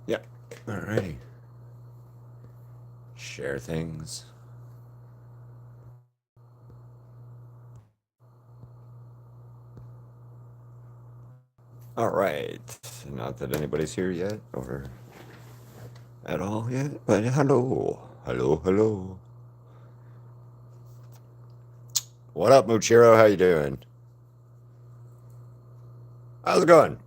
Yep. Alrighty. Share things. All right. Not that anybody's here yet or at all yet, but hello. Hello, hello. What up, Muchiro? How you doing? How's it going?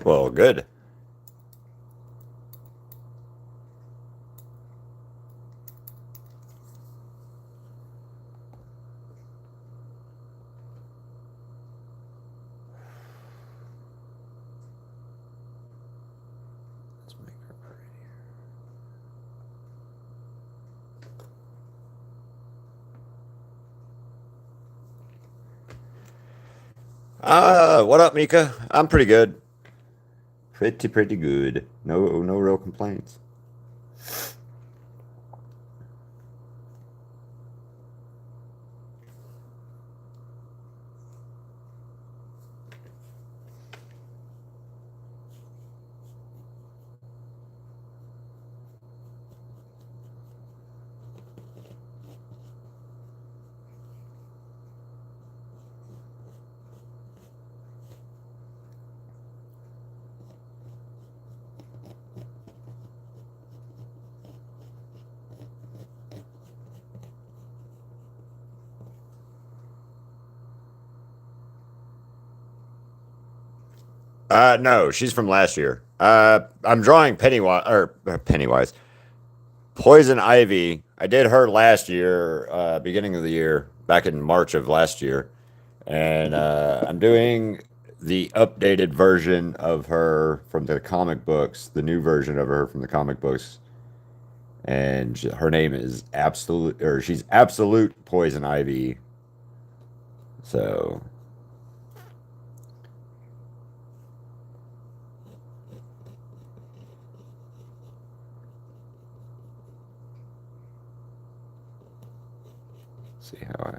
Well, good. Let's make her prettier. What up, Mika? I'm pretty good. Pretty good. No real complaints. No, she's from last year. I'm drawing Pennywise. Poison Ivy. I did her last year, beginning of the year, back in March of last year, and I'm doing the updated version of her from the comic books, the new version of her from the comic books, and her name is Absolute, or she's Absolute Poison Ivy. So see how I.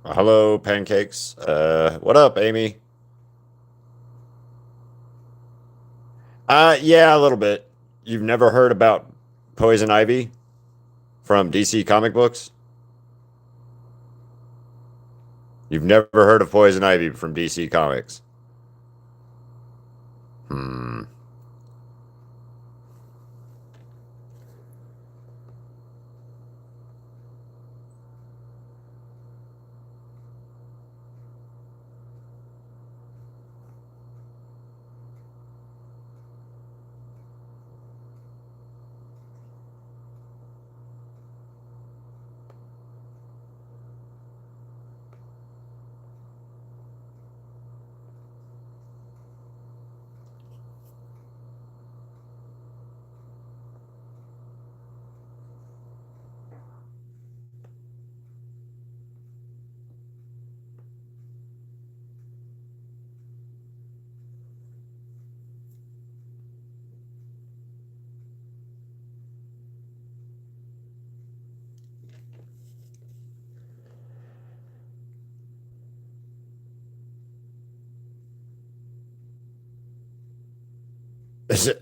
Hello, pancakes. What up, Amy? Yeah, a little bit. You've never heard about Poison Ivy from DC comic books? You've never heard of Poison Ivy from DC Comics? Hmm.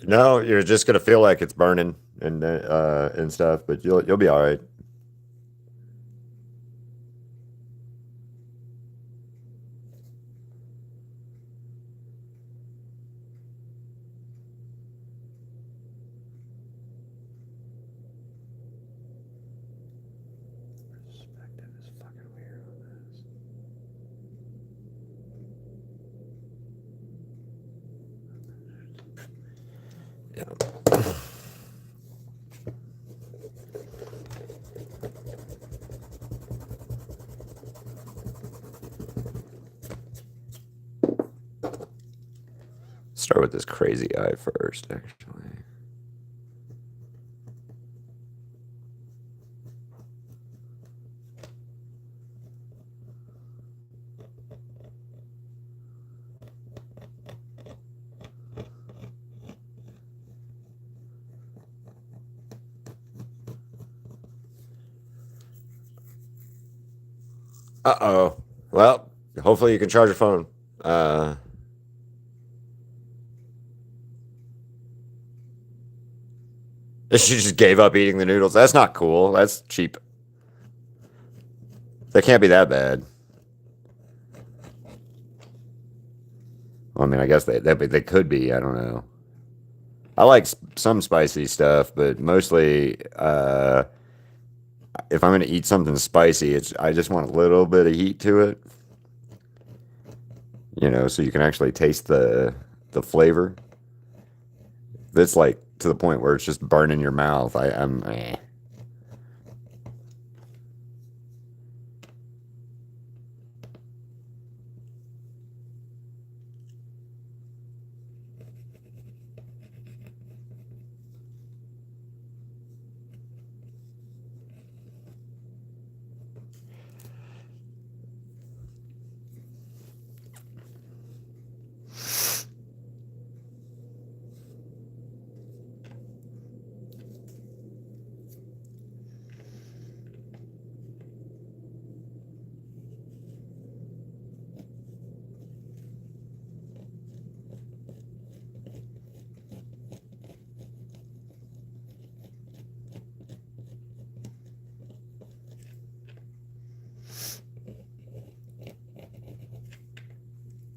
No, you're just gonna feel like it's burning and stuff, but you'll be all right. Perspective is fucking weird on this. Start with this crazy eye first, actually. Uh-oh. Well, hopefully you can charge your phone. Uh, she just gave up eating the noodles. That's not cool. That's cheap. That can't be that bad. Well, I mean, I guess they could be. I don't know. I like some spicy stuff, but mostly, if I'm going to eat something spicy, it's I just want a little bit of heat to it, so you can actually taste the flavor. It's like to the point where it's just burning your mouth. I'm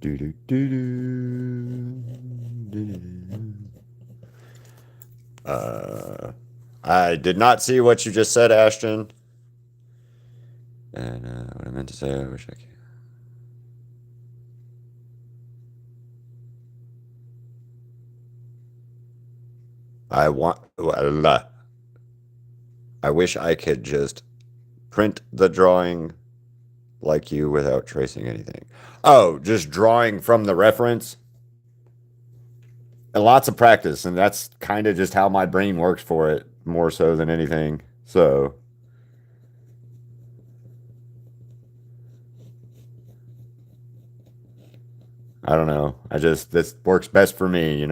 do do do do. I did not see what you just said, Ashton. And what I meant to say, I wish I could. I want. Well, I wish I could just print the drawing like you without tracing anything. Oh, just drawing from the reference? And lots of practice, and that's kind of just how my brain works for it more so than anything. So, I don't know. This works best for me.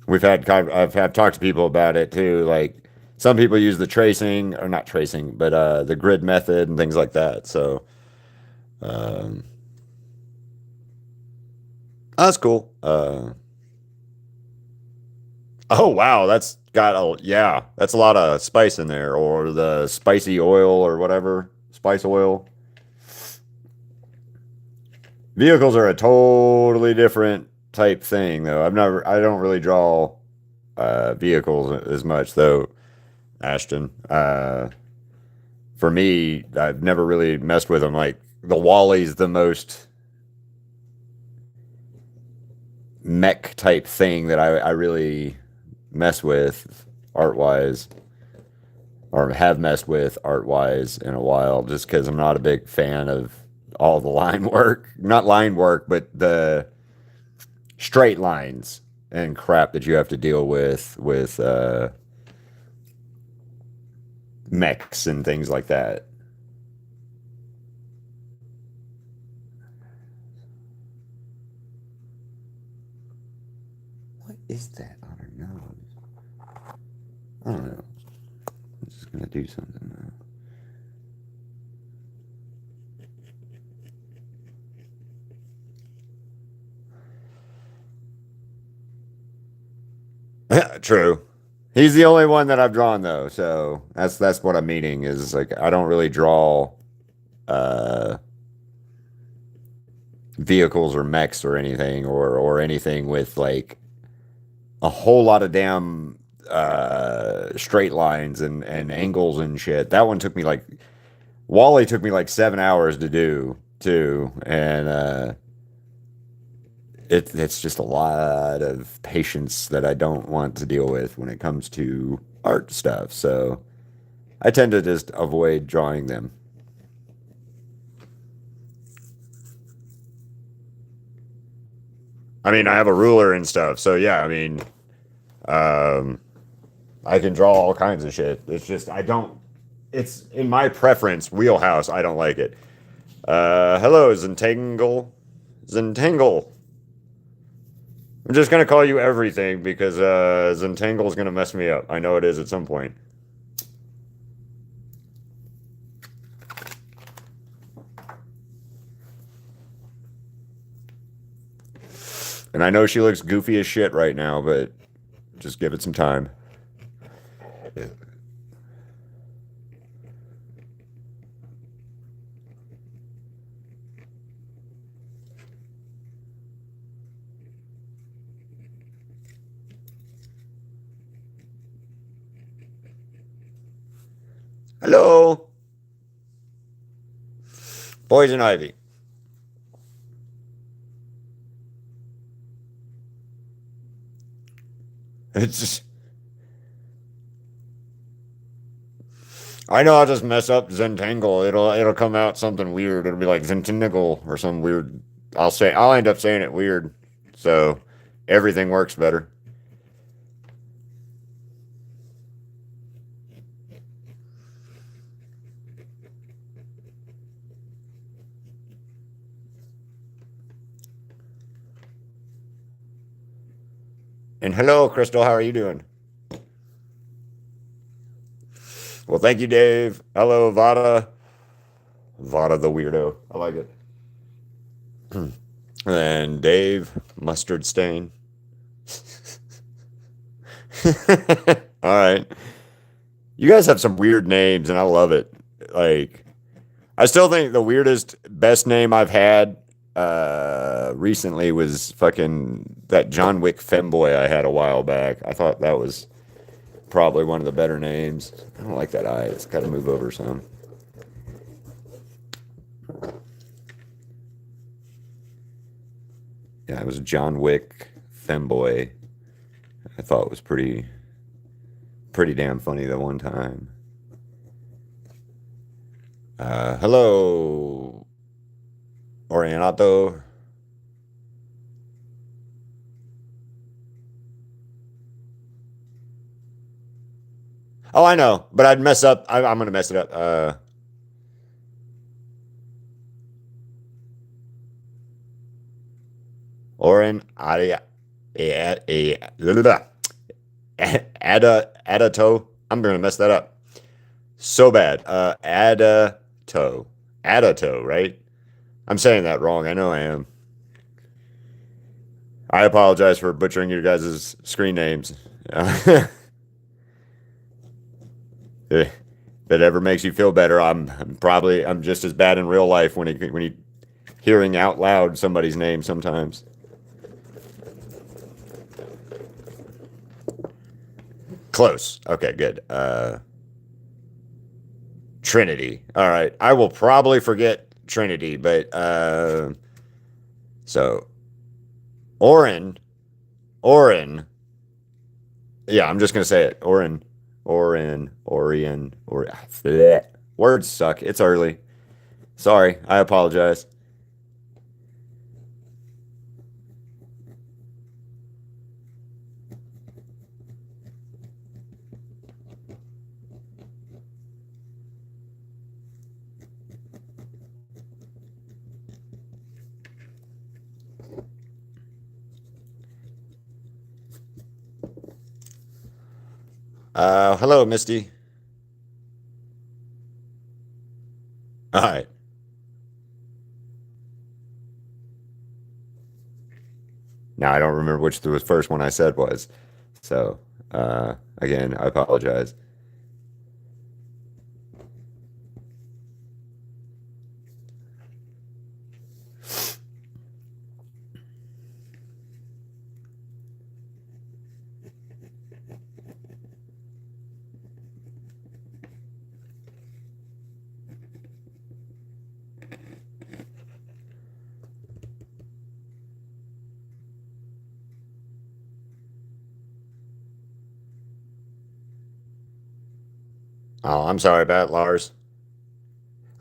I've had talked to people about it too. Like some people use the tracing, or not tracing, but the grid method and things like that. So, um, that's cool. Oh wow, yeah, that's a lot of spice in there, or the spicy oil or whatever, spice oil. Vehicles are a totally different type thing, though. I don't really draw vehicles as much, though. Ashton, for me, I've never really messed with them. Like the Wally's the most mech type thing that I really mess with art wise, or have messed with art wise in a while, just because I'm not a big fan of all the line work. Not line work, but the straight lines and crap that you have to deal with mechs and things like that. What is that on her nose? I don't know. I'm just gonna do something now. True. He's the only one that I've drawn though, so that's what I'm meaning is like I don't really draw uh vehicles or mechs or anything or anything with like a whole lot of damn straight lines and angles and shit. That one took me like Wally took me like 7 hours to do too, and it's just a lot of patience that I don't want to deal with when it comes to art stuff. So I tend to just avoid drawing them. I mean, I have a ruler and stuff. So yeah, I mean, um, I can draw all kinds of shit. It's just I don't. It's in my preference wheelhouse. I don't like it. Hello, Zentangle. Zentangle. I'm just gonna call you everything because Zentangle is gonna mess me up. I know it is at some point. And I know she looks goofy as shit right now, but just give it some time. Hello, Poison Ivy. It's just, I know I'll just mess up Zentangle. It'll come out something weird. It'll be like Zentingle or some weird. I'll end up saying it weird. So everything works better. And hello, Crystal. How are you doing? Well, thank you, Dave. Hello, Vada. Vada the weirdo. I like it. And Dave, mustard stain. All right. You guys have some weird names, and I love it. Like, I still think the weirdest, best name I've had recently was fucking that John Wick femboy I had a while back. I thought that was probably one of the better names. I don't like that eye. It's got to move over some. Yeah, it was John Wick femboy. I thought it was pretty damn funny the one time. Hello, Orianato. Oh, I know, but I'd mess up. I'm gonna mess it up. Oren Adia, Adato. I'm gonna mess that up so bad. Adato, right? I'm saying that wrong. I know I am. I apologize for butchering your guys' screen names. If that ever makes you feel better, I'm just as bad in real life when you hearing out loud somebody's name sometimes. Close. Okay, good. Trinity. All right. I will probably forget Trinity, but so Orin, Orin. Yeah, I'm just gonna say it. Orion. Bleh. Words suck. It's early. Sorry. I apologize. Hello, Misty. All right. Now I don't remember which the first one I said was. So, again, I apologize. Oh, I'm sorry about it, Lars.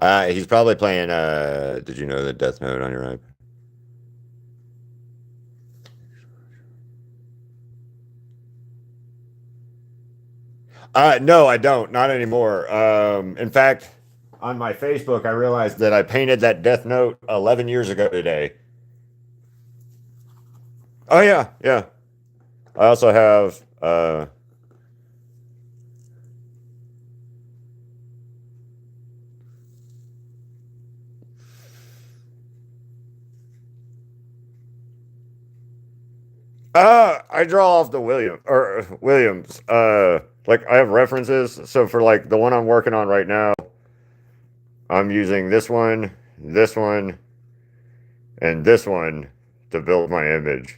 He's probably playing. Did you know the Death Note on your iPad? No, I don't. Not anymore. In fact, on my Facebook, I realized that I painted that Death Note 11 years ago today. Oh yeah, yeah. I also have. I draw off the Williams. Like I have references. So for like the one I'm working on right now, I'm using this one, and this one to build my image.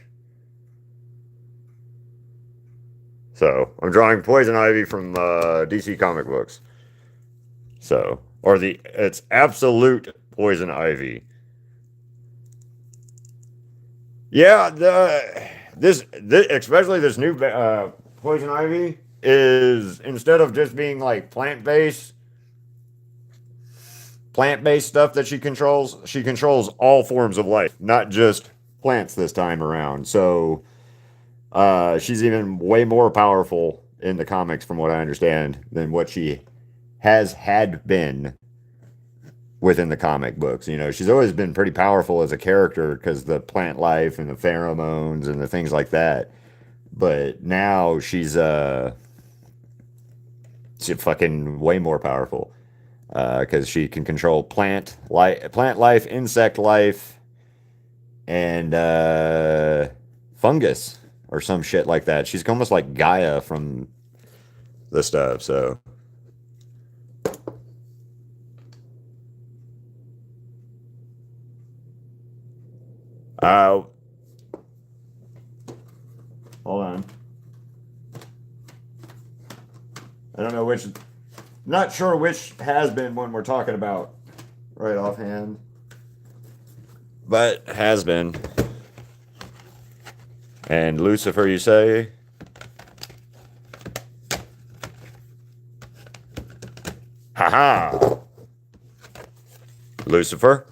So I'm drawing Poison Ivy from DC comic books. So or the it's absolute Poison Ivy. Yeah, this especially this new Poison Ivy is instead of just being like plant based stuff that she controls all forms of life, not just plants this time around. So she's even way more powerful in the comics, from what I understand, than what she has had been within the comic books. You know, she's always been pretty powerful as a character because the plant life and the pheromones and the things like that. But now she's fucking way more powerful because she can control plant life, insect life, and fungus or some shit like that. She's almost like Gaia from the stuff. So, uh, hold on. I don't know which. Not sure which has been one we're talking about right offhand, but has been. And Lucifer, you say? Haha! Lucifer.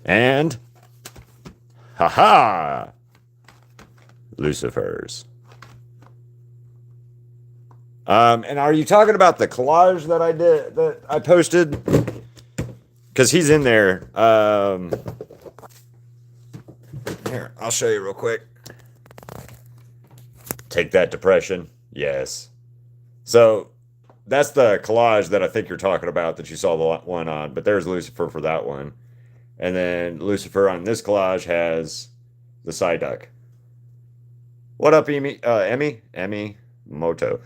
And haha! Lucifers. And are you talking about the collage that I posted? Because he's in there. Here, I'll show you real quick. Take that, depression. Yes. So that's the collage that I think you're talking about that you saw the one on. But there's Lucifer for that one. And then Lucifer on this collage has the Psyduck. What up, Emmy Moto.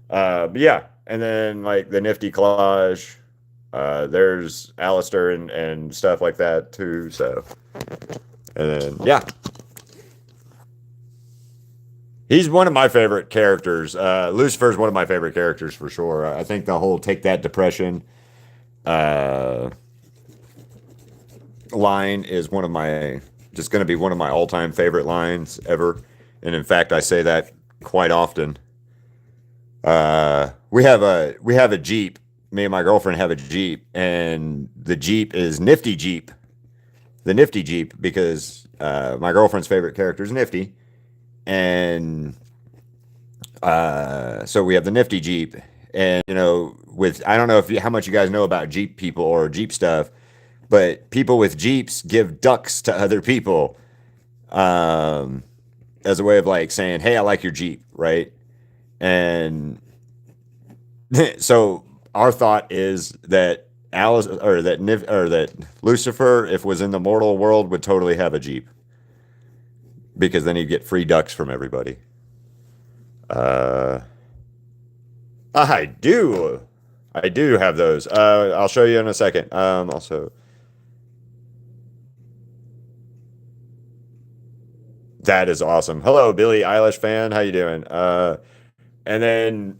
But yeah, and then like the nifty collage. There's Alistair and stuff like that too. So, and then yeah, he's one of my favorite characters. Lucifer's one of my favorite characters for sure. I think the whole "Take That Depression" uh, line is one of my just going to be one of my all-time favorite lines ever. And in fact, I say that quite often. We have a Jeep. Me and my girlfriend have a Jeep, and the Jeep is Nifty Jeep, the Nifty Jeep, because my girlfriend's favorite character is Nifty, and so we have the Nifty Jeep, and you know, with I don't know how much you guys know about Jeep people or Jeep stuff, but people with Jeeps give ducks to other people, um, as a way of like saying, "Hey, I like your Jeep," right? And so our thought is that Alice or that Lucifer, if was in the mortal world, would totally have a Jeep because then he'd get free ducks from everybody. Uh, I do, I do have those. I'll show you in a second. Also, that is awesome. Hello, Billie Eilish fan. How you doing? And then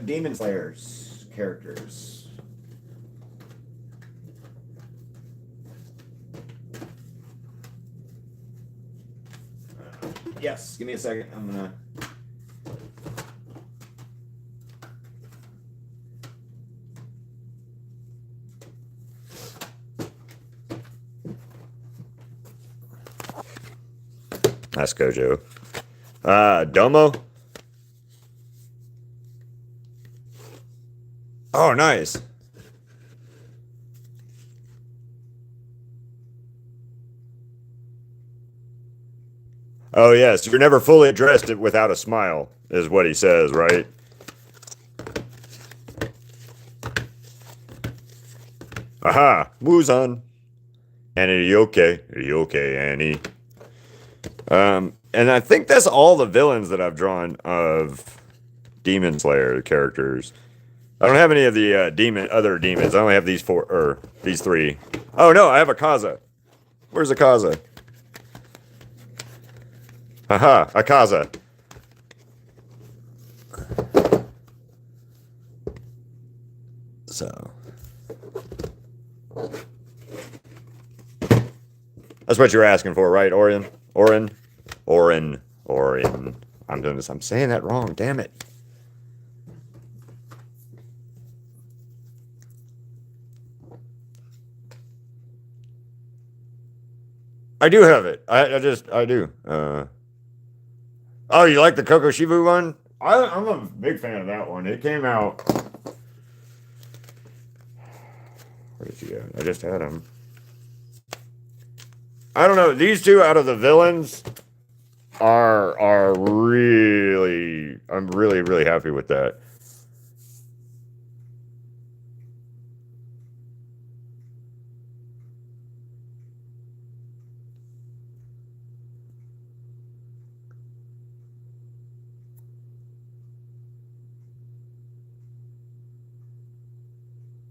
Demon Slayers characters. Yes, give me a second. I'm gonna. That's Gojo. Domo. Oh, nice. Oh, yes. You're never fully dressed without a smile, is what he says, right? Aha, Muzan. Annie, are you okay? Are you okay, Annie? And I think that's all the villains that I've drawn of Demon Slayer characters. I don't have any of the other demons. I only have these four or these three. Oh no, I have a Kaza. Where's a Kaza? Haha, a Kaza. So that's what you're asking for, right, Orion? Orion. I'm doing this. I'm saying that wrong. Damn it. I do have it. I do. Oh, you like the Kokoshibu one? I'm a big fan of that one. It came out. Where did you go? I just had them. I don't know. These two out of the villains are really. I'm really happy with that.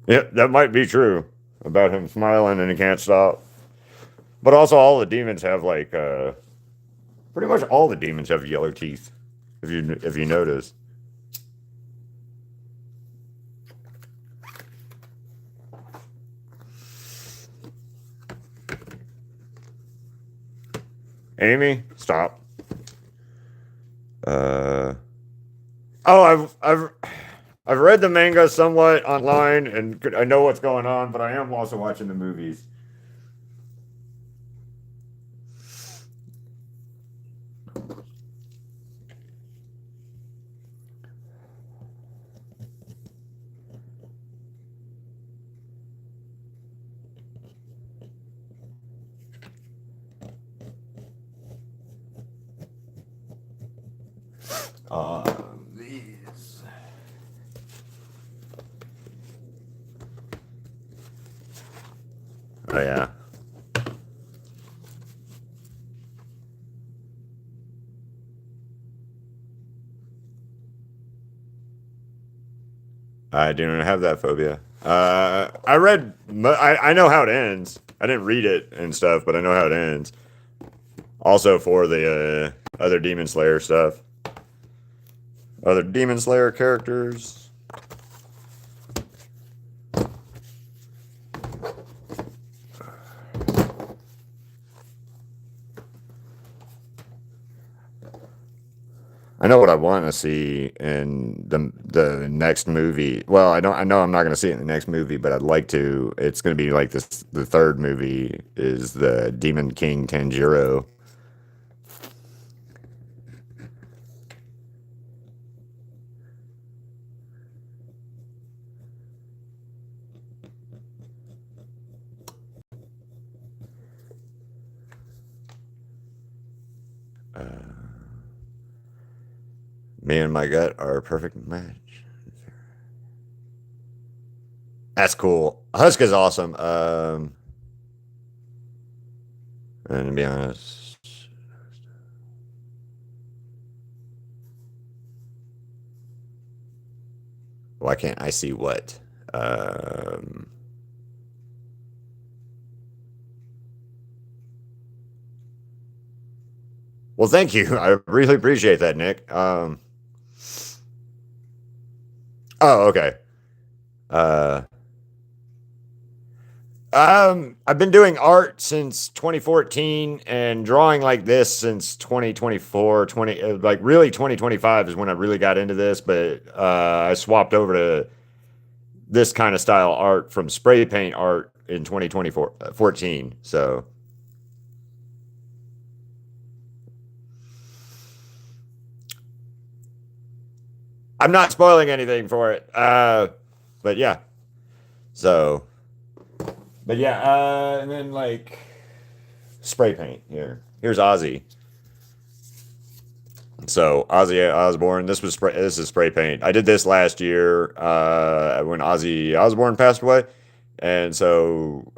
Yep, that might be true about him smiling and he can't stop. But also, all the demons have like pretty much all the demons have yellow teeth. If you notice. Amy, stop. Uh oh, I've read the manga somewhat online and I know what's going on, but I am also watching the movies. These. Oh yeah. I do not have that phobia. I read. I know how it ends. I didn't read it and stuff, but I know how it ends. Also for the other Demon Slayer stuff. Other Demon Slayer characters. I know what I want to see in the next movie. Well, I don't. I know I'm not going to see it in the next movie, but I'd like to. It's going to be like this. The third movie is the Demon King Tanjiro. Me and my gut are a perfect match. That's cool. Husk is awesome. And to be honest, why can't I see what? Um, well, thank you. I really appreciate that, Nick. Oh, okay. Uh, I've been doing art since 2014 and drawing like this since 2024, like really 2025 is when I really got into this, but I swapped over to this kind of style art from spray paint art in 2024 14. So I'm not spoiling anything for it. But yeah. So, but yeah, and then like spray paint here. Here's Ozzy. So Ozzy Osbourne. This was spray. This is spray paint. I did this last year when Ozzy Osbourne passed away, and so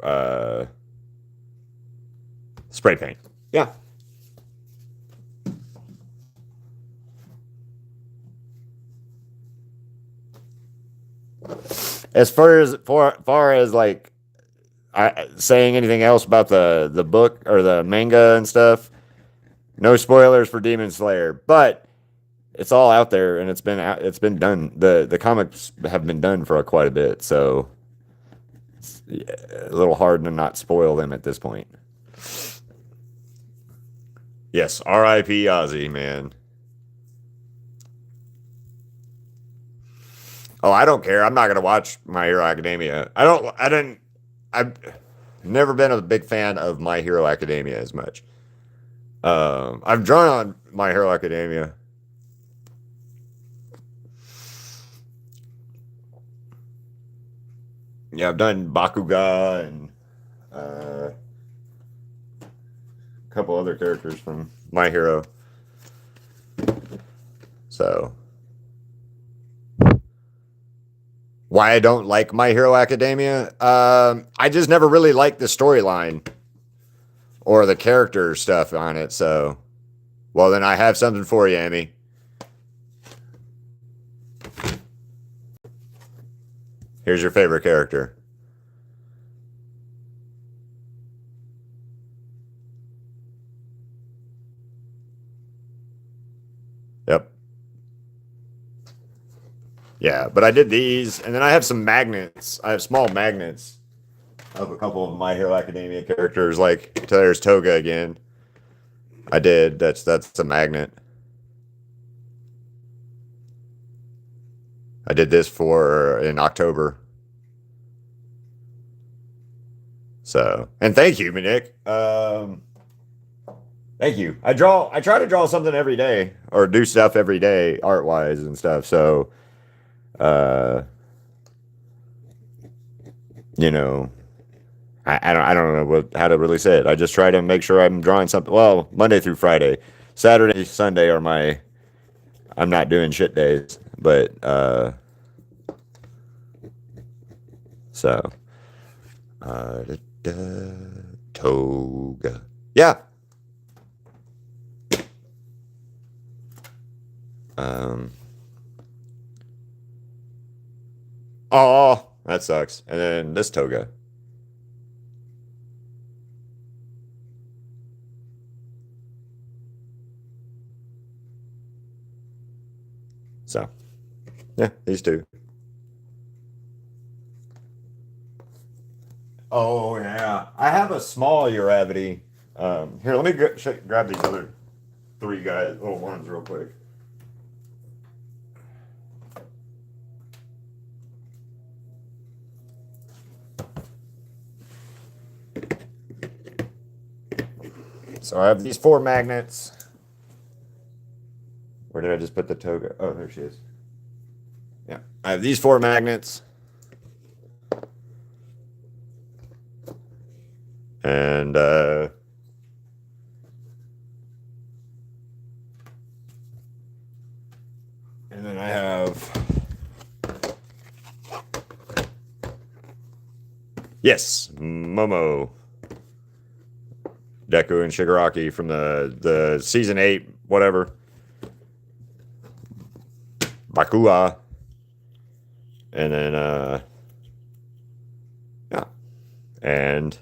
spray paint. Yeah. As far as like saying anything else about the book or the manga and stuff, no spoilers for Demon Slayer, but it's all out there and it's been done. The comics have been done for quite a bit, so it's a little hard to not spoil them at this point. Yes, R.I.P. Ozzy, man. Oh, I don't care. I'm not gonna watch My Hero Academia. I don't. I didn't. I've never been a big fan of My Hero Academia as much. I've drawn on My Hero Academia. Yeah, I've done Bakuga and a couple other characters from My Hero. So, why I don't like My Hero Academia? I just never really liked the storyline or the character stuff on it. So, well, then I have something for you, Amy. Here's your favorite character. Yep. Yeah, but I did these, and then I have some magnets. I have small magnets of a couple of My Hero Academia characters. Like there's Toga again. I did. That's a magnet. I did this for in October. So, and thank you, Nick. Thank you. I try to draw something every day or do stuff every day, art wise and stuff. So, uh, you know, I don't know how to really say it. I just try to make sure I'm drawing something. Well, Monday through Friday, Saturday, Sunday are my I'm not doing shit days, but so da, da, toga. Yeah. Um. Oh, that sucks. And then this toga. So, yeah, these two. Oh yeah, I have a small Uravity. Here, let me grab these other three guys, little ones, real quick. So I have these four magnets. Where did I just put the toga? Oh, there she is. Yeah, I have these four magnets. And then I have yes, Momo, Deku, and Shigaraki from the season 8, whatever. Bakua. And then yeah. And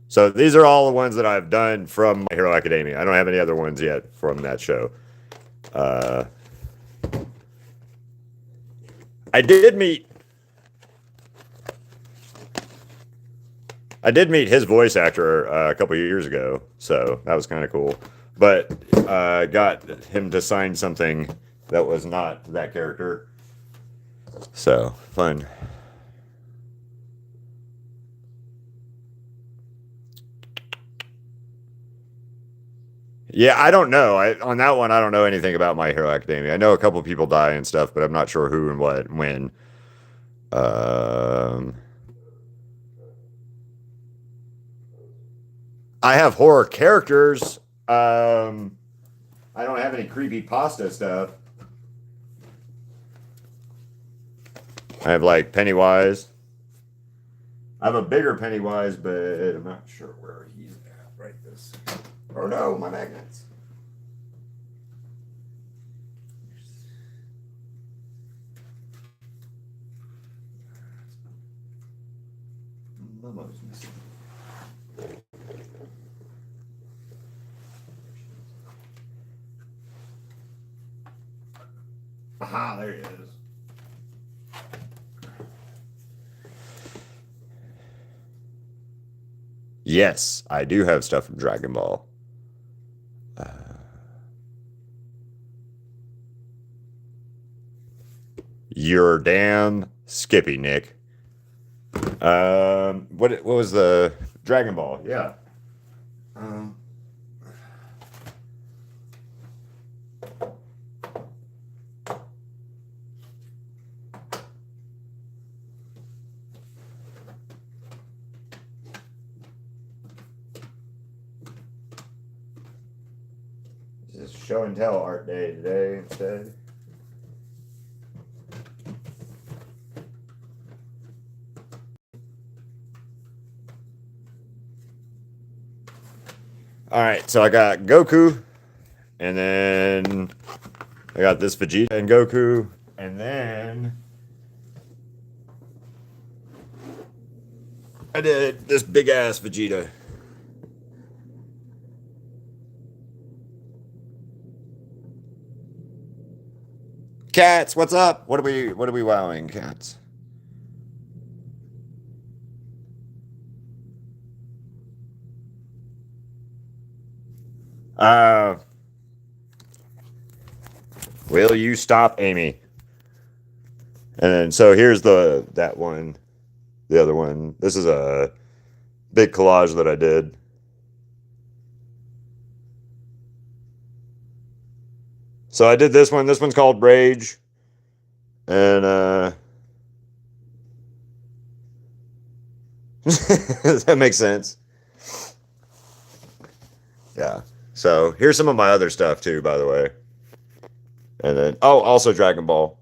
so these are all the ones that I've done from My Hero Academia. I don't have any other ones yet from that show. Uh, I did meet I did meet his voice actor a couple years ago, so that was kind of cool. But got him to sign something that was not that character. So fun. Yeah, I don't know. On that one, I don't know anything about My Hero Academia. I know a couple people die and stuff, but I'm not sure who and what and when. Um, I have horror characters. I don't have any creepy pasta stuff. I have like Pennywise. I have a bigger Pennywise, but I'm not sure where he's at right this. Oh no, my magnets. Momo's missing. Aha, there he is. Yes, I do have stuff from Dragon Ball. You're damn Skippy, Nick. What was the Dragon Ball? Yeah. Um, Just show and tell art day today instead. All right, so I got Goku, and then I got this Vegeta and Goku, and then I did this big ass Vegeta. Cats, what's up? What are we wowing, cats? Uh will you stop, Amy? And then so here's that one, the other one. This is a big collage that I did. So I did this one. This one's called Rage. And does that make sense? Yeah. So here's some of my other stuff too, by the way. And then also Dragon Ball.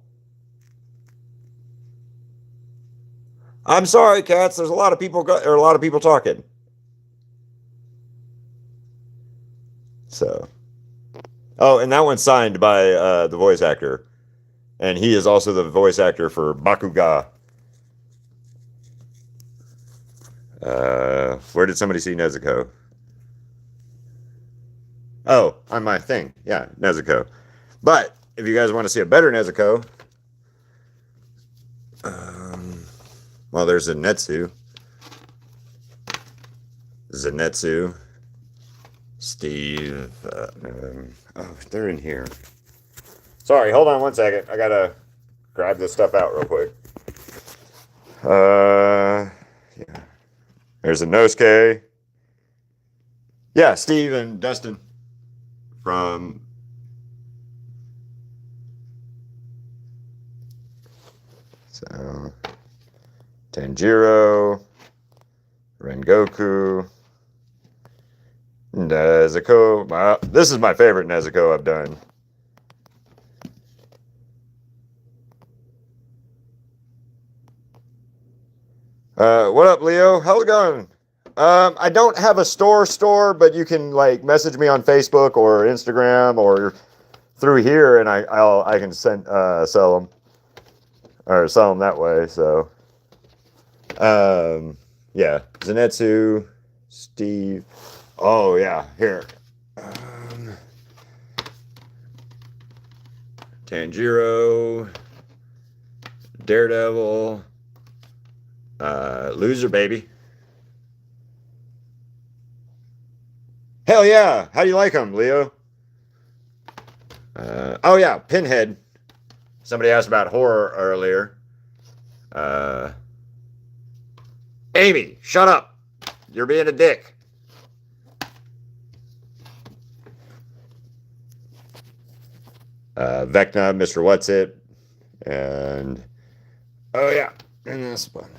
I'm sorry, cats. There's a lot of people or a lot of people talking. So. Oh, and that one's signed by the voice actor, and he is also the voice actor for Bakuga. Where did somebody see Nezuko? Oh, on my thing. Yeah, Nezuko. But if you guys want to see a better Nezuko, well, there's Zenitsu. Zenitsu. Steve. They're in here. Sorry, hold on one second. I gotta grab this stuff out real quick. Yeah. There's a Nosuke. Yeah, Steve and Dustin from. So, Tanjiro, Rengoku, Nezuko. This is my favorite Nezuko I've done. What up, Leo? How's it going? I don't have a store, but you can like message me on Facebook or Instagram or through here, and I can sell them or sell them that way. So, yeah, Zenitsu, Steve. Oh yeah, here. Tanjiro, Daredevil, Loser Baby. Hell yeah! How do you like them, Leo? Oh yeah, Pinhead. Somebody asked about horror earlier. Uh, Amy, shut up! You're being a dick. Vecna, Mr. What's It, and oh yeah, and this one.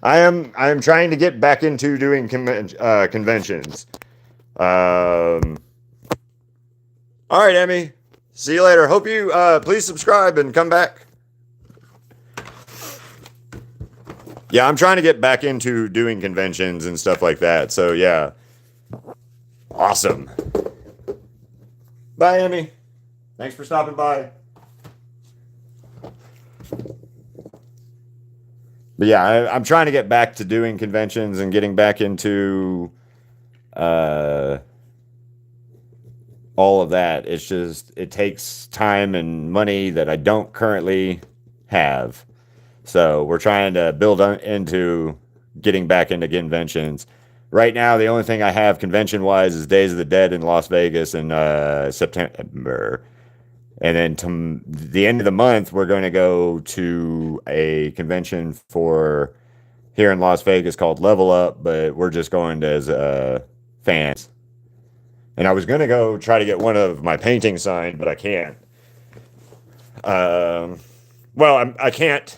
I am trying to get back into doing conventions. Um, all right, Emmy. See you later. Hope you please subscribe and come back. Yeah, I'm trying to get back into doing conventions and stuff like that. So yeah, awesome. Bye, Emmy. Thanks for stopping by. But yeah, I'm trying to get back to doing conventions and getting back into uh, all of that. It's just, it takes time and money that I don't currently have. So we're trying to build into getting back into conventions. Right now, the only thing I have convention wise is Days of the Dead in Las Vegas in September. And then to the end of the month, we're going to go to a convention for here in Las Vegas called Level Up, but we're just going as fans. And I was going to go try to get one of my paintings signed, but I can't. Well, I can't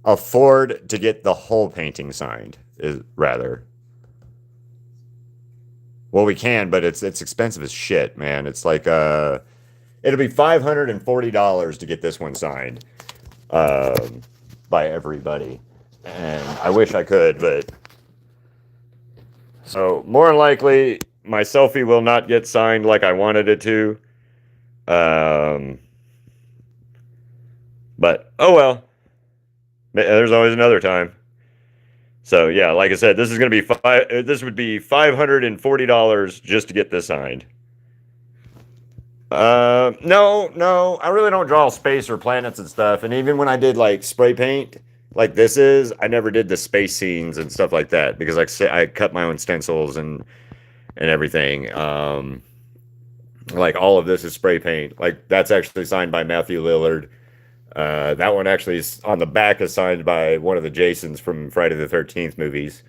afford to get the whole painting signed, rather. Well, we can, but it's expensive as shit, man. It's like it'll be $540 to get this one signed by everybody, and I wish I could, but so more than likely my selfie will not get signed like I wanted it to. But oh well, there's always another time. So yeah, like I said, this is gonna be this would be $540 just to get this signed. No, I really don't draw space or planets and stuff. And even when I did like spray paint, like this is, I never did the space scenes and stuff like that because like I cut my own stencils and everything. Like all of this is spray paint. Like that's actually signed by Matthew Lillard. That one actually is on the back is signed by one of the Jasons from Friday the 13th movies.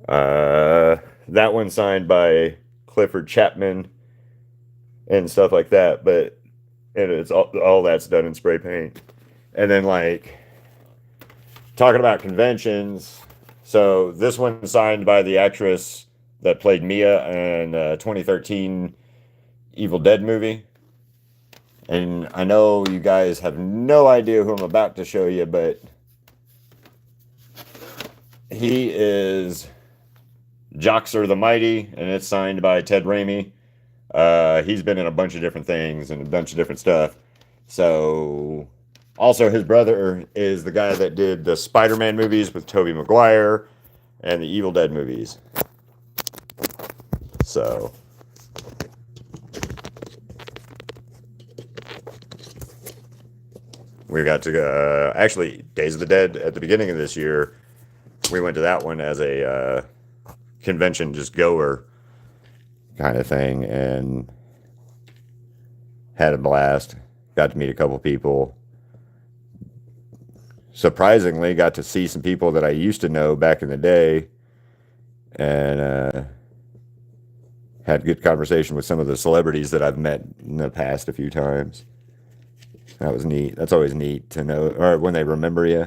That one signed by Clifford Chapman and stuff like that. But and it's all that's done in spray paint. And then like talking about conventions, so this one signed by the actress that played Mia in 2013 Evil Dead movie. And I know you guys have no idea who I'm about to show you, but he is Joxer the Mighty, and it's signed by Ted Raimi. He's been in a bunch of different things and a bunch of different stuff. So, also his brother is the guy that did the Spider-Man movies with Tobey Maguire and the Evil Dead movies. So, we got to go, actually, Days of the Dead at the beginning of this year. We went to that one as a convention just goer kind of thing and had a blast. Got to meet a couple people. Surprisingly, got to see some people that I used to know back in the day and had good conversation with some of the celebrities that I've met in the past a few times. That was neat. That's always neat to know, or when they remember you.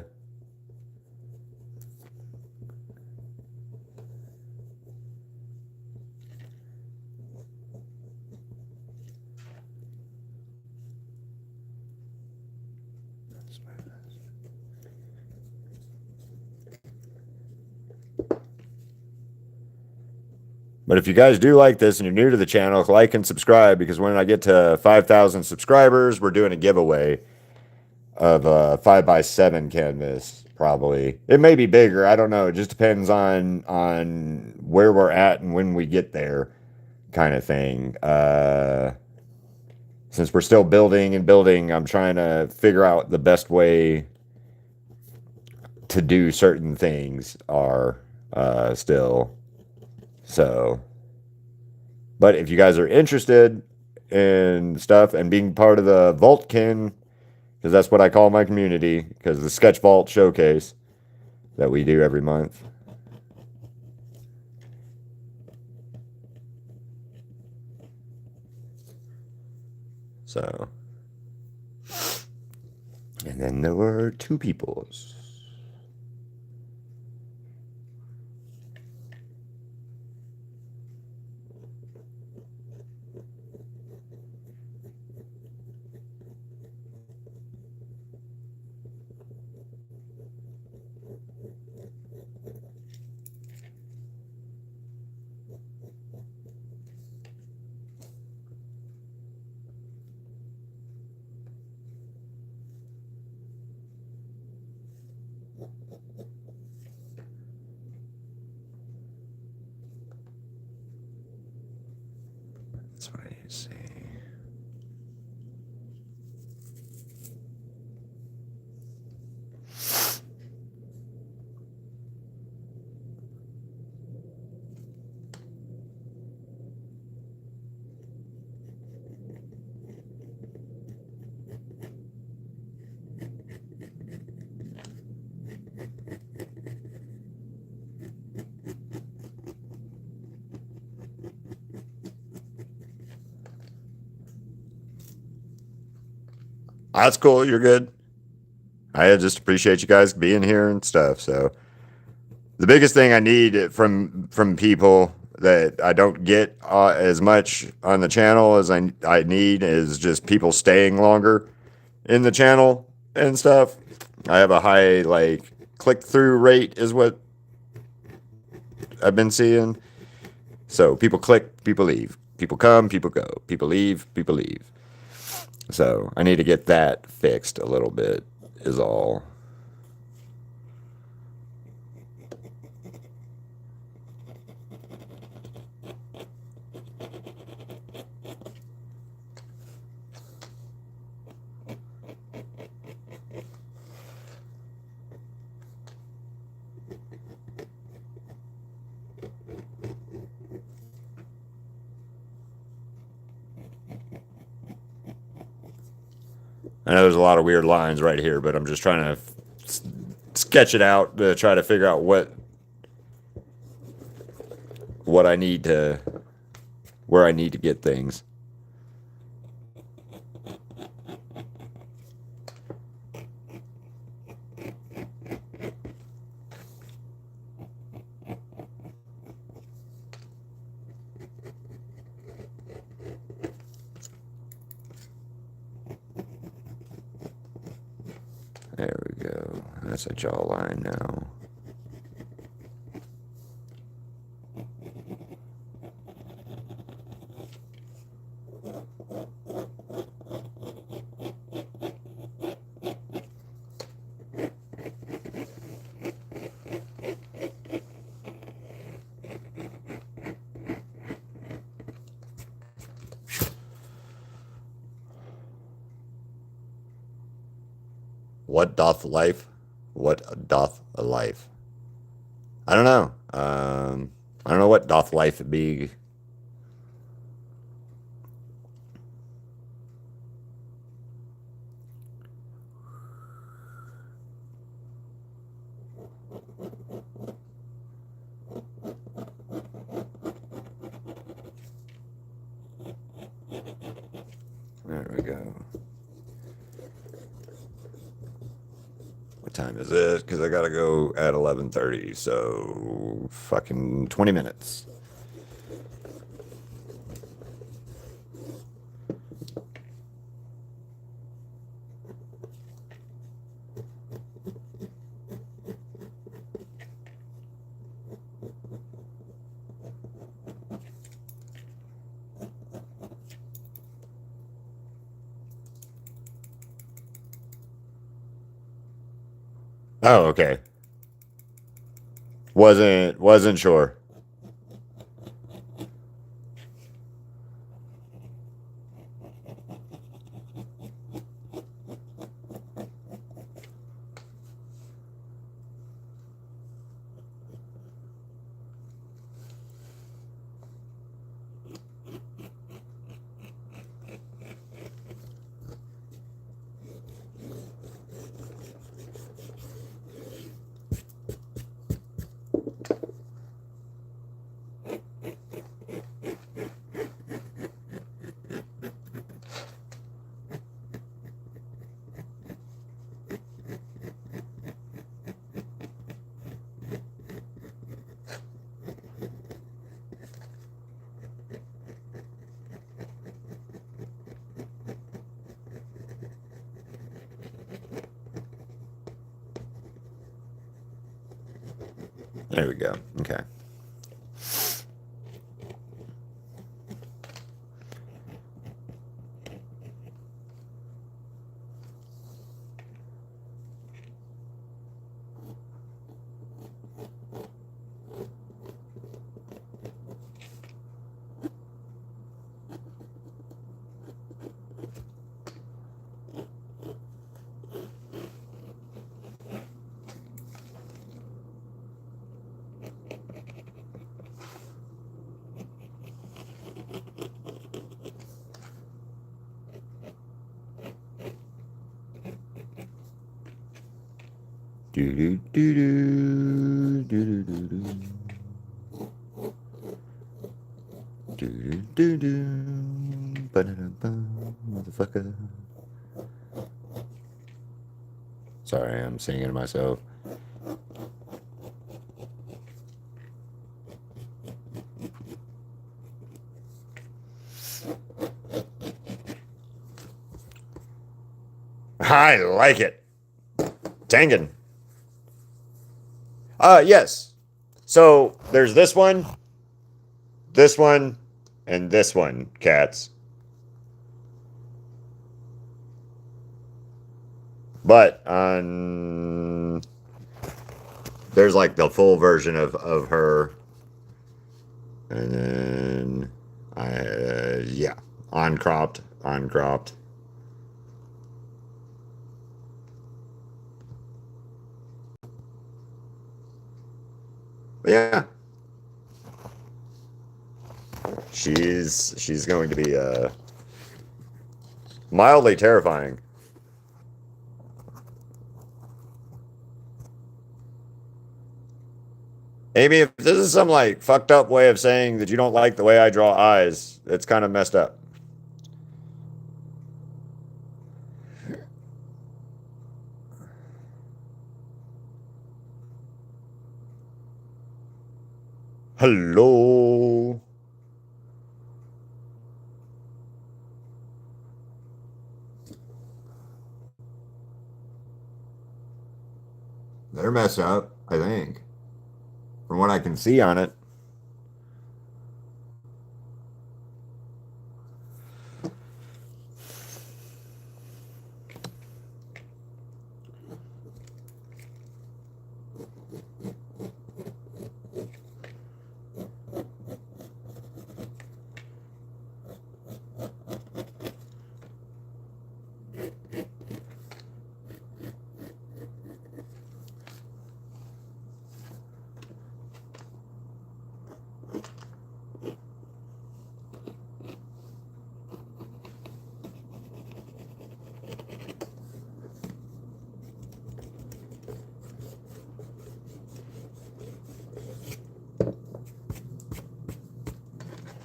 But if you guys do like this and you're new to the channel, like and subscribe because when I get to 5,000 subscribers, we're doing a giveaway of a 5x7 canvas. Probably it may be bigger. I don't know. It just depends on where we're at and when we get there, kind of thing. Since we're still building and building, I'm trying to figure out the best way to do certain things are still. So, but if you guys are interested in stuff and being part of the Vaultkin, because that's what I call my community, because the Sketch Vault showcase that we do every month. So, and then there were two peoples. That's what I see. That's cool. You're good. I just appreciate you guys being here and stuff. So the biggest thing I need from people that I don't get as much on the channel as I need is just people staying longer in the channel and stuff. I have a high like click through rate is what I've been seeing. So people click, people leave. People come, people go. People leave, people leave. So I need to get that fixed a little bit is all. I know there's a lot of weird lines right here, but I'm just trying to sketch it out to try to figure out what I need to where I need to get things. There we go. That's a jawline now. What doth life? What doth a life? I don't know. I don't know what doth life be. There we go. What time is it? Because I gotta go at 11:30. So fucking 20 minutes. Oh, okay. Wasn't sure. There we go. Okay. Do do do do do do do do do do do ba-da-da-ba, motherfucker. Sorry, I'm singing to myself. I like it. Tangen. Yes. So there's this one, and this one, cats. But on there's like the full version of her, and then yeah, uncropped. But yeah, she's going to be mildly terrifying. Amy, if this is some like fucked up way of saying that you don't like the way I draw eyes, it's kind of messed up. Hello. They're messed up, I think, from what I can see on it.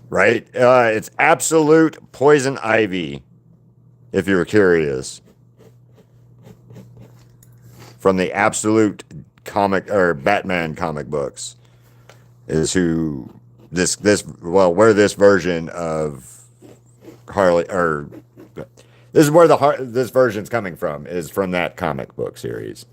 Right? It's absolute poison ivy, if you're curious, from the absolute comic or Batman comic books, is who this well, where this version of Harley or this is where this version's coming from is from that comic book series.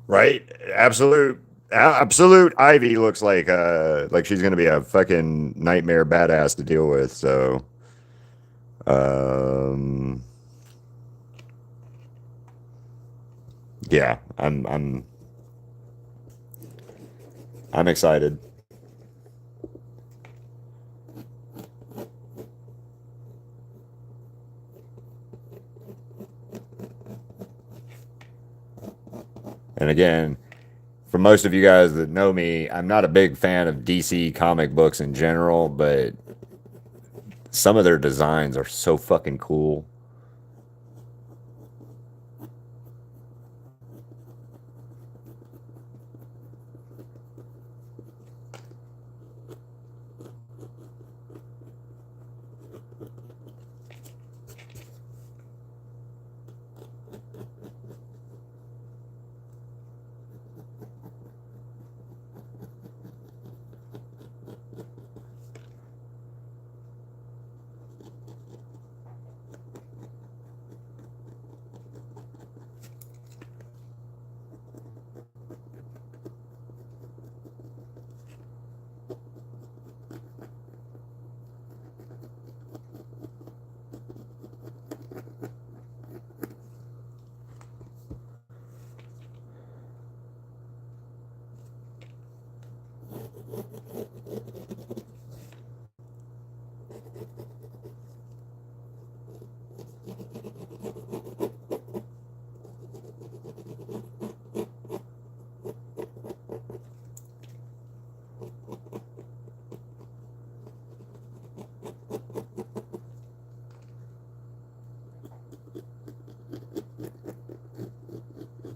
Right? Absolute Ivy looks like she's gonna be a fucking nightmare badass to deal with. So, um, yeah, I'm excited. And again, for most of you guys that know me, I'm not a big fan of DC comic books in general, but some of their designs are so fucking cool.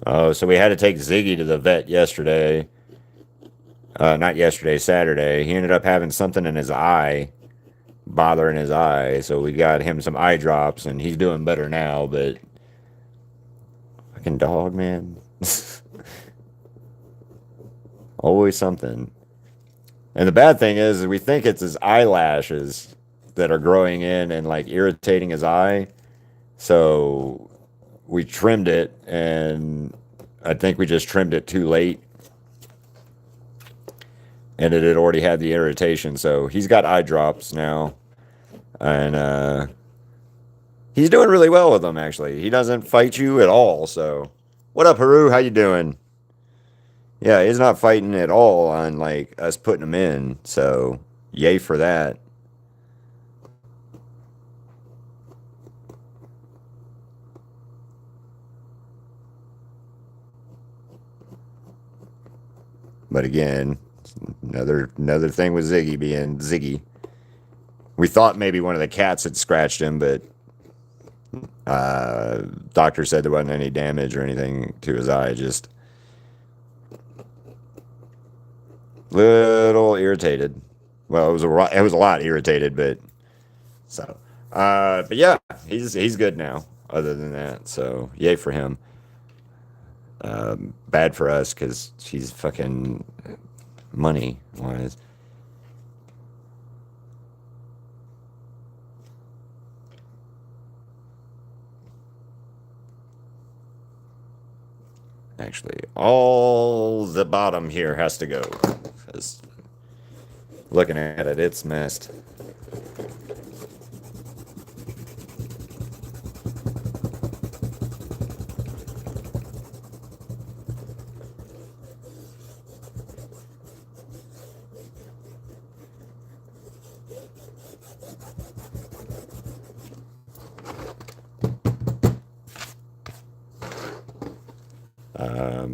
Oh, so we had to take Ziggy to the vet yesterday. Not yesterday, Saturday. He ended up having something in his eye, bothering his eye. So we got him some eye drops, and he's doing better now. But fucking dog, man, always something. And the bad thing is, we think it's his eyelashes that are growing in and like irritating his eye. So we trimmed it, and I think we just trimmed it too late, and it had already had the irritation. So he's got eye drops now, and he's doing really well with them. Actually, he doesn't fight you at all. So, what up, Haru? How you doing? Yeah, he's not fighting at all on like us putting him in. So, yay for that. But again, another thing with Ziggy being Ziggy. We thought maybe one of the cats had scratched him, but doctor said there wasn't any damage or anything to his eye. Just little irritated. Well, it was a lot irritated, but so. But yeah, he's good now. Other than that, so yay for him. Bad for us because she's fucking money wise. Actually, all the bottom here has to go. Because looking at it, it's messed.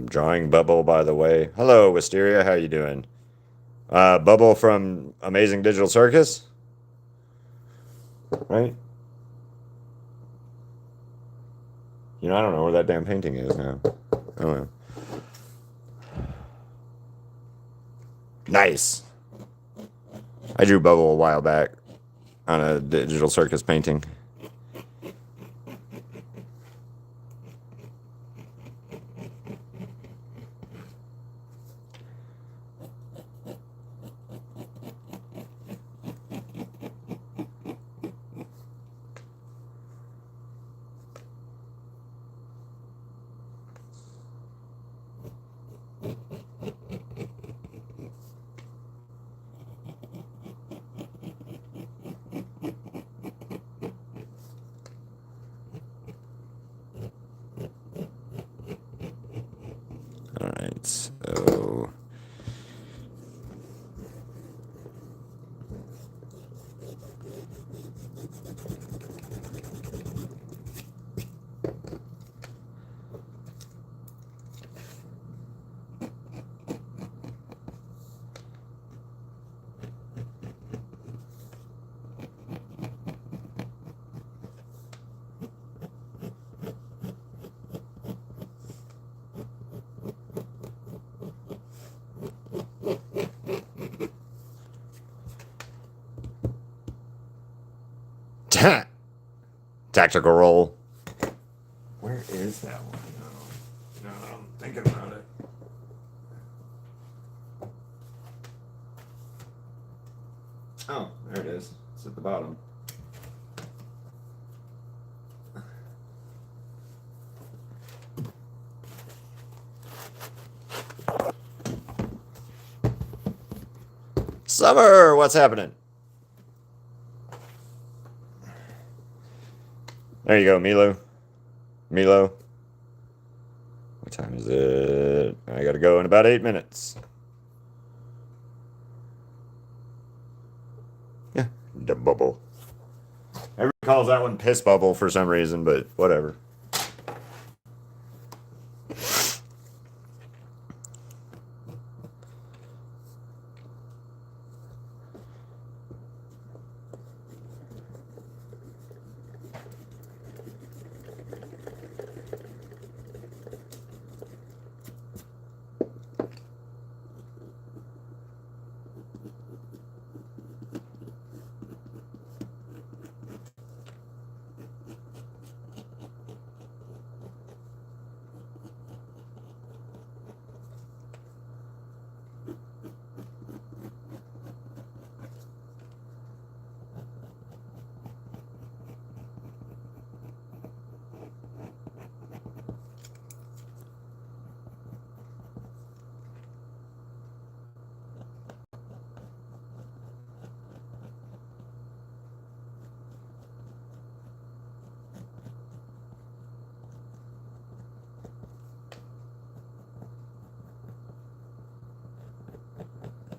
Drawing Bubble, by the way. Hello, Wisteria. How you doing? Bubble from Amazing Digital Circus, right? You know, I don't know where that damn painting is now. Oh, well. Nice. I drew Bubble a while back on a Digital Circus painting. Tactical roll. Where is that one? No, I'm thinking about it. Oh, there it is. It's at the bottom. Summer, what's happening? There you go, Milo. Milo. What time is it? I gotta go in about 8 minutes. Yeah, the bubble. Everyone calls that one piss bubble for some reason, but whatever.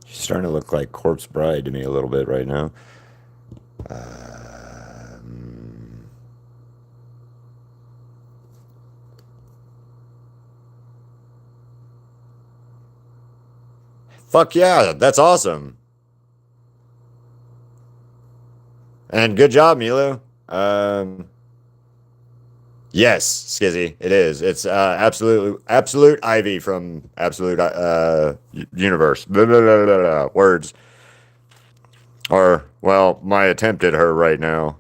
She's starting to look like Corpse Bride to me a little bit right now. Fuck yeah, that's awesome. And good job, Milo. Yes, Skizzy, it is. It's absolute Ivy from Absolute Universe. Blah, blah, blah, blah, blah. Words. Or, well, my attempt at her right now.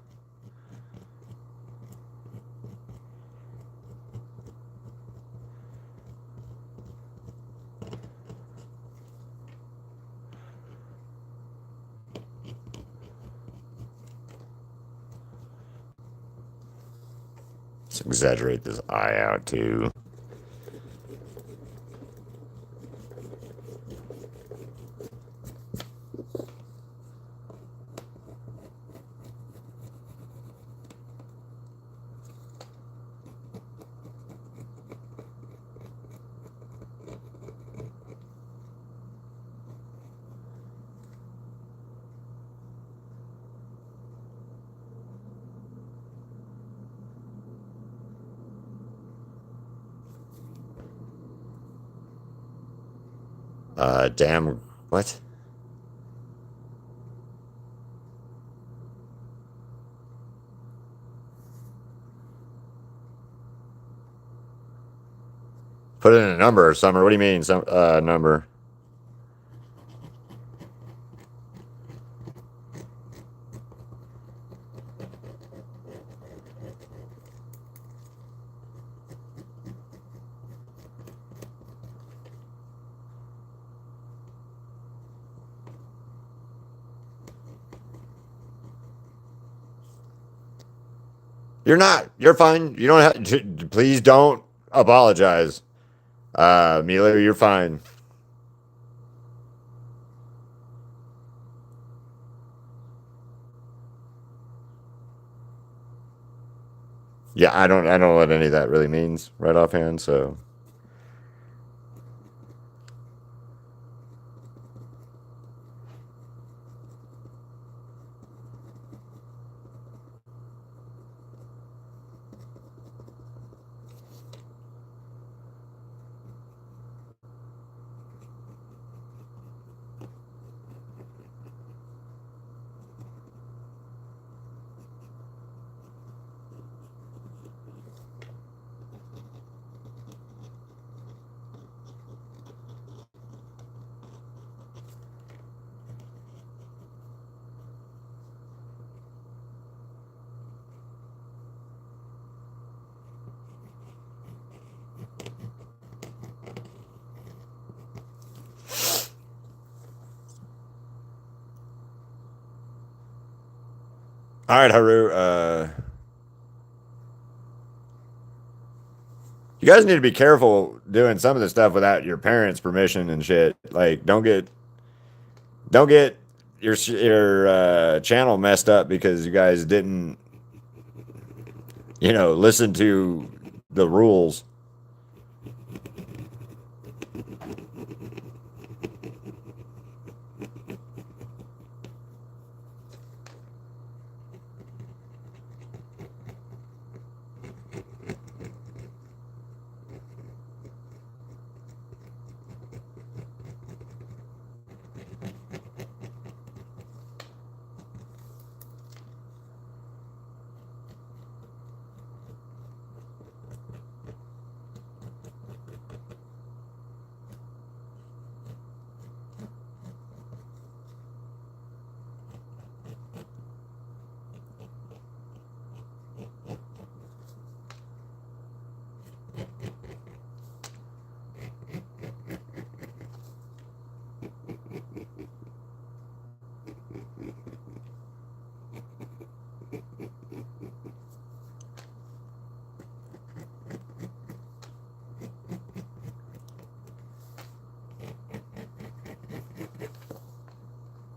Let's exaggerate this eye out too. Damn. What? Put in a number, Summer. What do you mean, some number? You're not. You're fine. You don't have to. Please don't apologize. Milo, you're fine. Yeah, I don't know what any of that really means right offhand, so All right, Haru. You guys need to be careful doing some of this stuff without your parents' permission and shit. Like, don't get your channel messed up because you guys didn't, listen to the rules.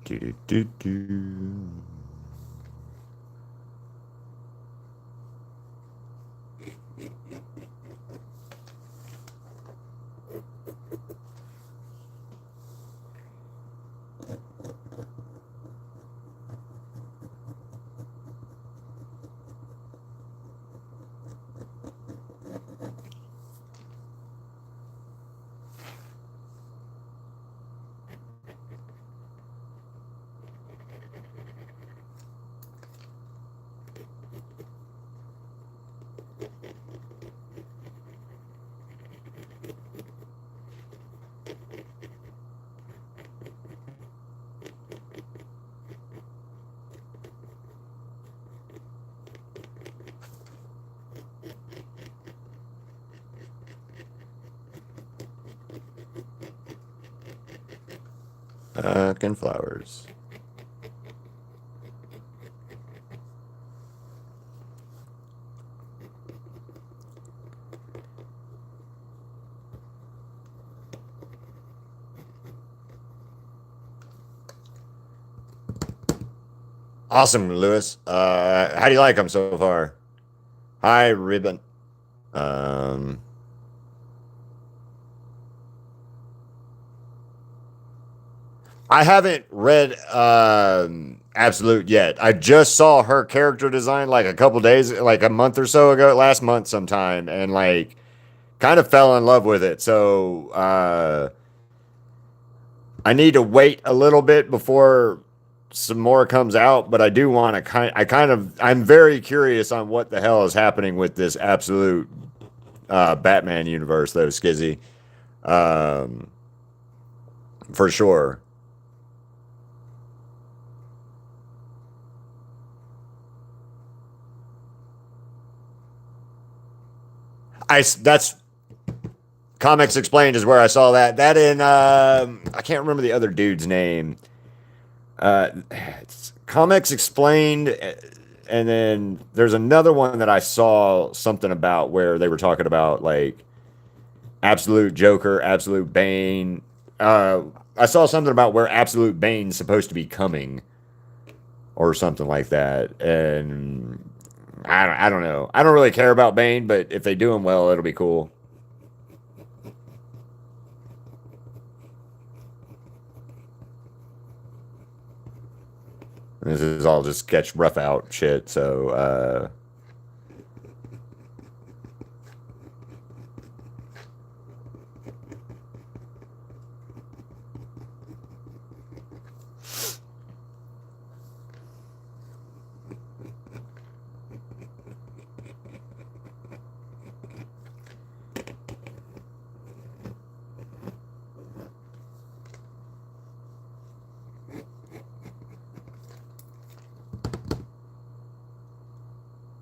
Do do do do. Fucking flowers. Awesome, Lewis. How do you like them so far? Hi, Ribbon. Um, I haven't read Absolute yet. I just saw her character design like a couple days, like a month or so ago, last month sometime, and like kind of fell in love with it. So I need to wait a little bit before some more comes out, but I do want to I'm very curious on what the hell is happening with this Absolute Batman universe, though, Skizzy. Um, for sure. That's Comics Explained is where I saw that. That in I can't remember the other dude's name. It's Comics Explained, and then there's another one that I saw something about where they were talking about like Absolute Joker, Absolute Bane. I saw something about where Absolute Bane's supposed to be coming or something like that, and I don't know. I don't really care about Bane, but if they do him well, it'll be cool. This is all just sketch rough out shit. So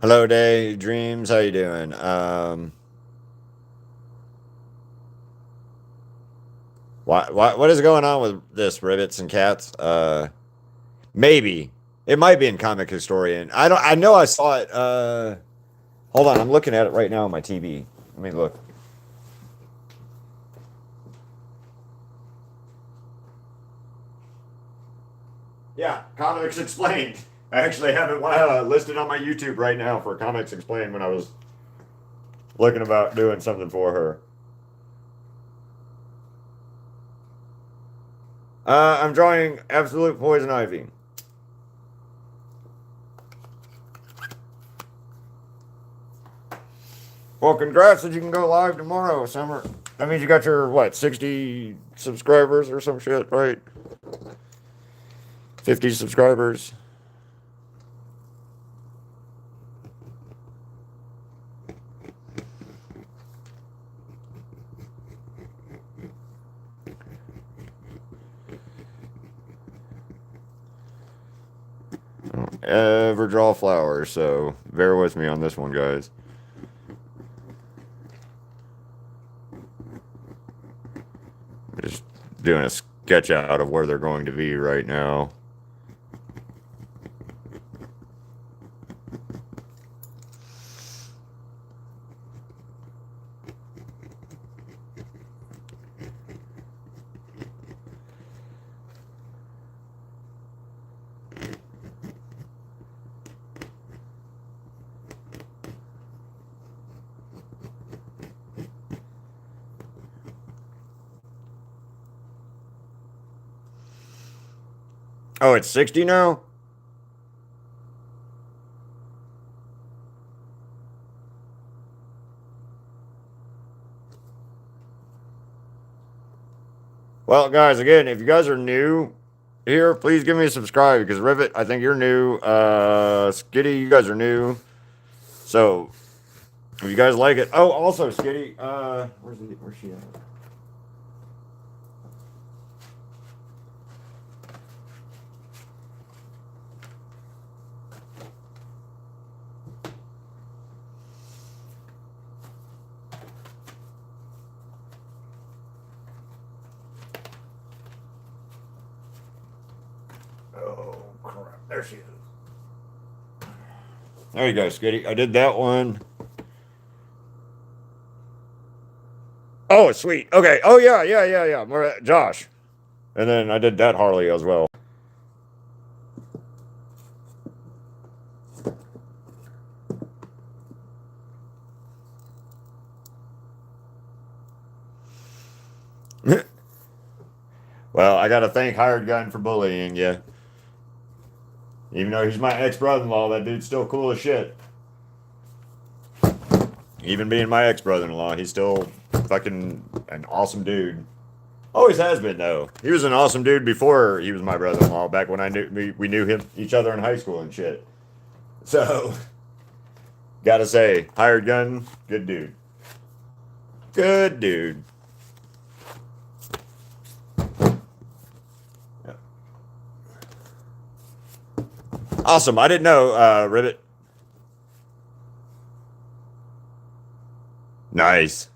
hello, Day Dreams. How you doing? What is going on with this Ribbits and Cats? Maybe. It might be in Comic Historian. I don't. I know I saw it. Hold on, I'm looking at it right now on my TV. Let me look. Yeah, Comics Explained. I actually have it listed on my YouTube right now for Comics Explained when I was looking about doing something for her. I'm drawing Absolute Poison Ivy. Well, congrats that you can go live tomorrow, Summer. That means you got your, what, 60 subscribers or some shit, right? 50 subscribers. I don't ever draw flowers, so bear with me on this one, guys. Just doing a sketch out of where they're going to be right now. Oh, it's 60 now? Well, guys, again, if you guys are new here, please give me a subscribe because Rivet, I think you're new. Skitty, you guys are new. So if you guys like it. Oh, also Skitty, where's she at? Oh crap. There she is. There you go, Skitty. I did that one. Oh, sweet. Okay. Oh yeah. Josh. And then I did that Harley as well. Well, I gotta thank Hired Gun for bullying you. Even though he's my ex brother in law, that dude's still cool as shit. Even being my ex brother in law, he's still fucking an awesome dude. Always has been though. He was an awesome dude before he was my brother in law. Back when I knew we knew him each other in high school and shit. So, gotta say, Hired Gun, good dude. Good dude. Awesome. I didn't know, Ribbit. Nice.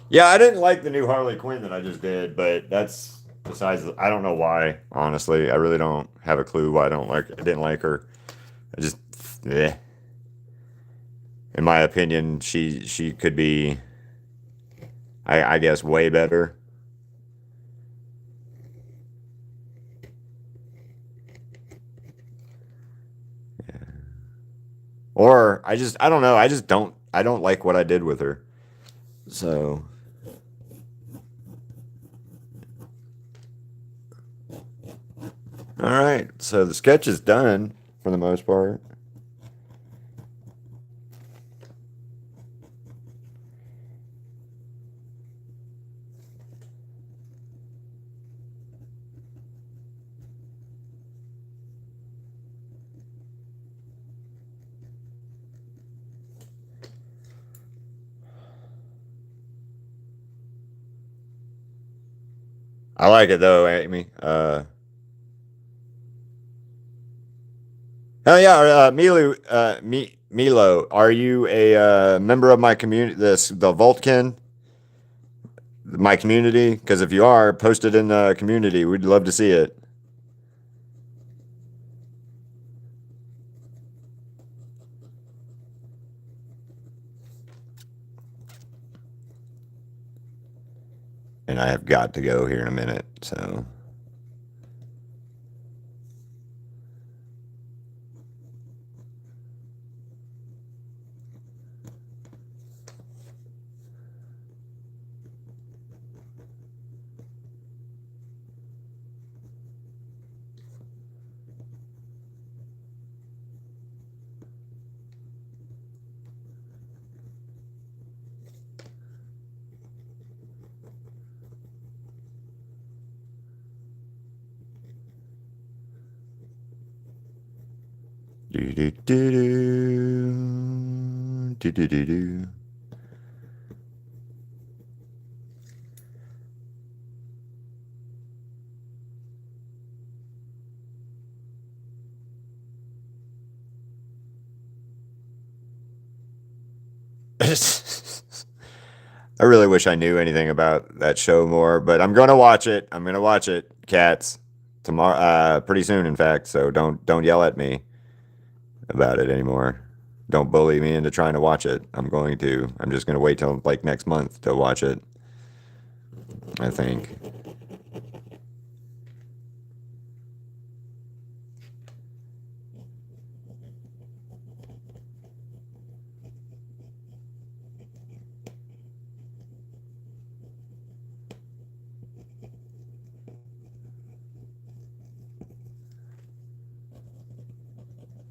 Yeah, I didn't like the new Harley Quinn that I just did, but that's besides. I don't know why. Honestly, I really don't have a clue why I didn't like her. I just, eh. In my opinion, she could be, I guess, way better. Or I don't know. I don't like what I did with her. So, all right. So the sketch is done for the most part. I like it though, Amy. Hell yeah, Milo, are you a member of my community? The Voltkin, my community? Because if you are, post it in the community. We'd love to see it. and I have got to go here in a minute. So. Do do do do do do do do. I really wish I knew anything about that show more, but I'm gonna watch it. I'm gonna watch it, cats, tomorrow, pretty soon, in fact. So don't yell at me about it anymore. Don't bully me into trying to watch it. I'm going to. I'm just gonna wait till like next month to watch it. I think.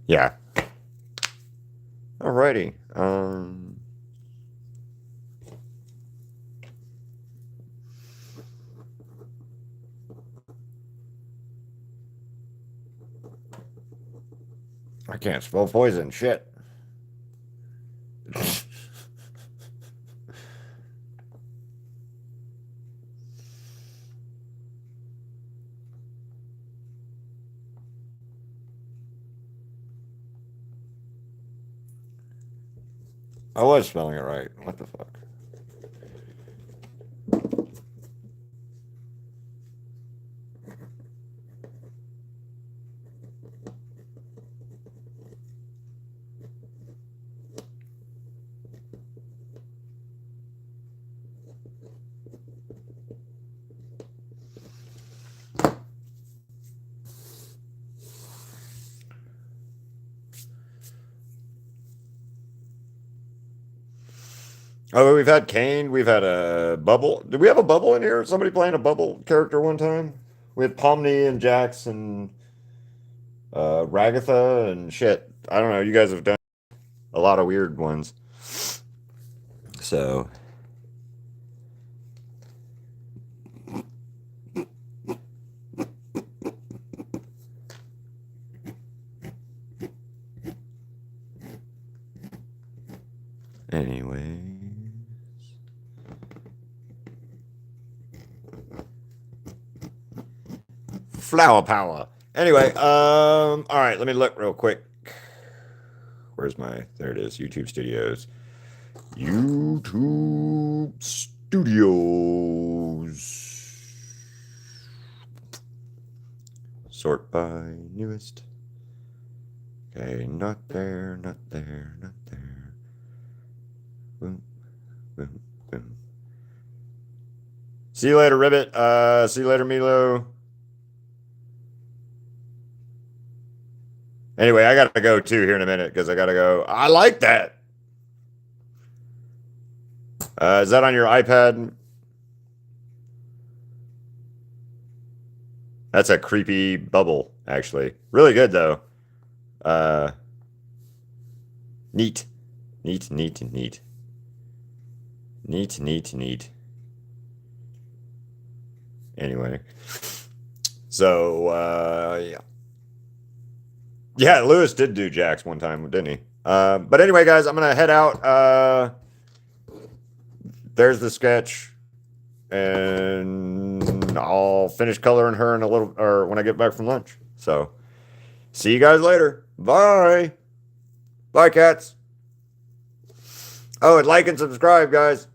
Yeah. Alrighty. I can't spell poison. Shit. I was spelling it right. What the fuck? Oh, we've had Kane. We've had a Bubble. Did we have a Bubble in here? Somebody playing a Bubble character one time? We had Pomni and Jax and Ragatha and shit. I don't know. You guys have done a lot of weird ones. So. Anyway. Flower power. Anyway, all right, let me look real quick. Where's my, there it is, YouTube Studios. YouTube Studios. Sort by newest. Okay, not there, not there, not there. Boom, boom, boom. See you later, Ribbit. See you later, Milo. Anyway, I gotta go too here in a minute because I gotta go. I like that. Is that on your iPad? That's a creepy bubble, actually. Really good though. Neat. Neat, neat, neat. Neat, neat, neat. Anyway. So, yeah. Yeah, Lewis did do Jax one time, didn't he? But anyway, guys, I'm gonna head out. There's the sketch, and I'll finish coloring her in a little, or when I get back from lunch. So, see you guys later. Bye. Bye, cats. Oh, and like and subscribe, guys.